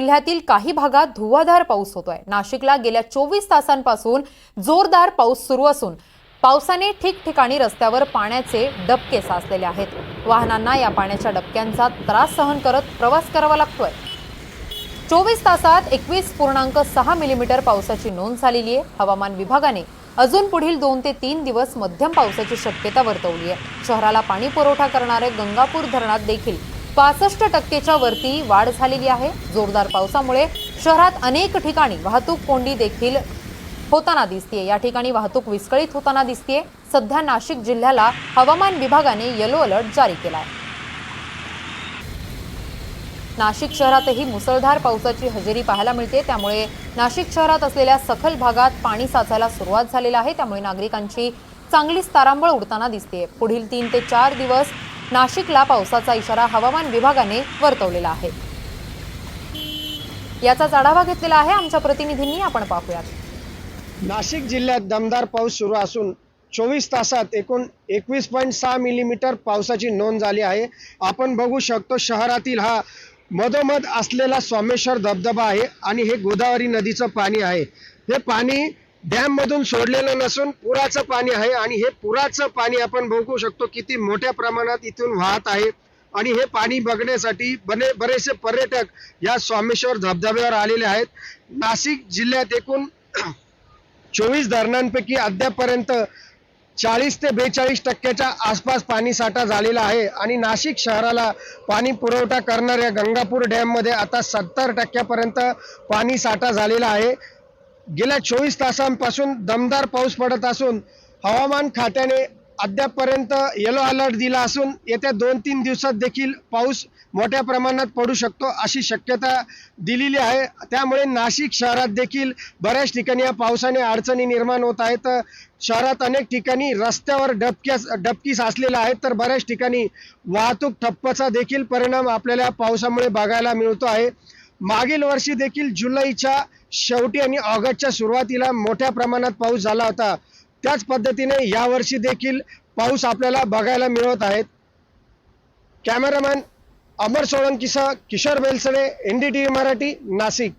जिल्ह्यातील काही भागात धुवाधार पाऊस होतोय। नाशिकला गेल्या 24 तासांपासून जोरदार पाऊस सुरू असून पावसाने ठिकठिकाणी रस्त्यावर पाण्याचे डबके साचलेले आहेत। वाहनांना या पाण्याच्या डबक्यांचा त्रास सहन करत प्रवास करावा लागतोय। 24 तासात 21.6 मिलीमीटर पावसाची नोंद झालेली आहे। हवामान विभागाने अजून पुढील 2 ते 3 दिवस मध्यम पावसाची शक्यता वर्तवली आहे। शहराला पाणी पुरवठा करणारे गंगापूर धरणात देखील 65% वरती वाढ झालेली आहे। जोरदार पावसामुळे शहरात अनेक ठिकाणी वाहतूक कोंडी देखील होताना दिसते। या ठिकाणी वाहतूक विस्कळीत होताना दिसते। सध्या नाशिक जिल्ह्याला हवामान विभागाने येलो अलर्ट जारी केला आहे। नाशिक शहरातही मुसळधार पावसाची हजेरी पाहायला मिळते। त्यामुळे नाशिक शहरात असलेल्या सखल भागात पाणी साचायला सुरुवात झालेली आहे। त्यामुळे नागरिकांची चांगलीच तारांबळ उडताना दिसते। पुढील 3 ते 4 दिवस नाशिकला पावसाचा इशारा हवामान विभागाने वर्तवलेला आहे। याचाच आढावा घेतलेला आहे आमच्या प्रतिनिधींनी, आपण पाहूयात। नाशिक जिल्ह्यात दमदार पाऊस सुरू असून 24 तासात एकूण 21.6 मिलीमीटर पावसाची नोंद झाली आहे। आपण बघू शकतो शहरातील हा मधोमध असलेला सोमेश्वर धबधबा आहे आणि हे गोदावरी नदीचं पाणी आहे। हे पाणी डॅम मधून सोडलेलं नसून पुराचं पाणी आहे आणि हे पुराचं पाणी आपण बघू शकतो किती मोठ्या प्रमाणात इथून वाहत आहे आणि हे पाणी बघण्यासाठी बरेचसे पर्यटक या सोमेश्वर धबधब्यावर आलेले आहेत। नाशिक जिल्ह्यात एकूण 24 धरणांपैकी अद्यापर्यंत 40 ते 42% आसपास पाणी साठा झालेला आहे आणि नाशिक शहराला पाणी पुरवठा करणाऱ्या गंगापूर डॅम मध्ये आता 70% पर्यंत पाणी साठा झालेला आहे। गेल्या 24 तासांपासून दमदार पाऊस पडत असून हवामान खात्याने अद्यापर्यंत येलो अलर्ट दिला असून येत्या 2-3 दिवसात देखील पाऊस मोठ्या प्रमाणात पडू शकतो अशी शक्यता दिलेली आहे। त्यामुळे नाशिक शहरात देखील बऱ्याच ठिकाणी या पावसाने अडचणी निर्माण होत आहेत। शहरात अनेक ठिकाणी रस्त्यावर डबकी साचलेला आहे तर बऱ्याच ठिकाणी वाहतूक ठप्पचा देखील परिणाम आपल्याला पावसामुळे बघायला मिळतो आहे। मागील वर्षी देखील जुलैच्या शेवटी आणि ऑगस्टच्या सुरुवातीला मोठ्या प्रमाणात पाऊस झाला होता। त्याच पद्धतीने यावर्षी देखील पाऊस आपल्याला बघायला मिळत आहे। कॅमेरामॅन अमर सोळंकीसह किशोर बेलसरे, NDTV मराठी, नाशिक।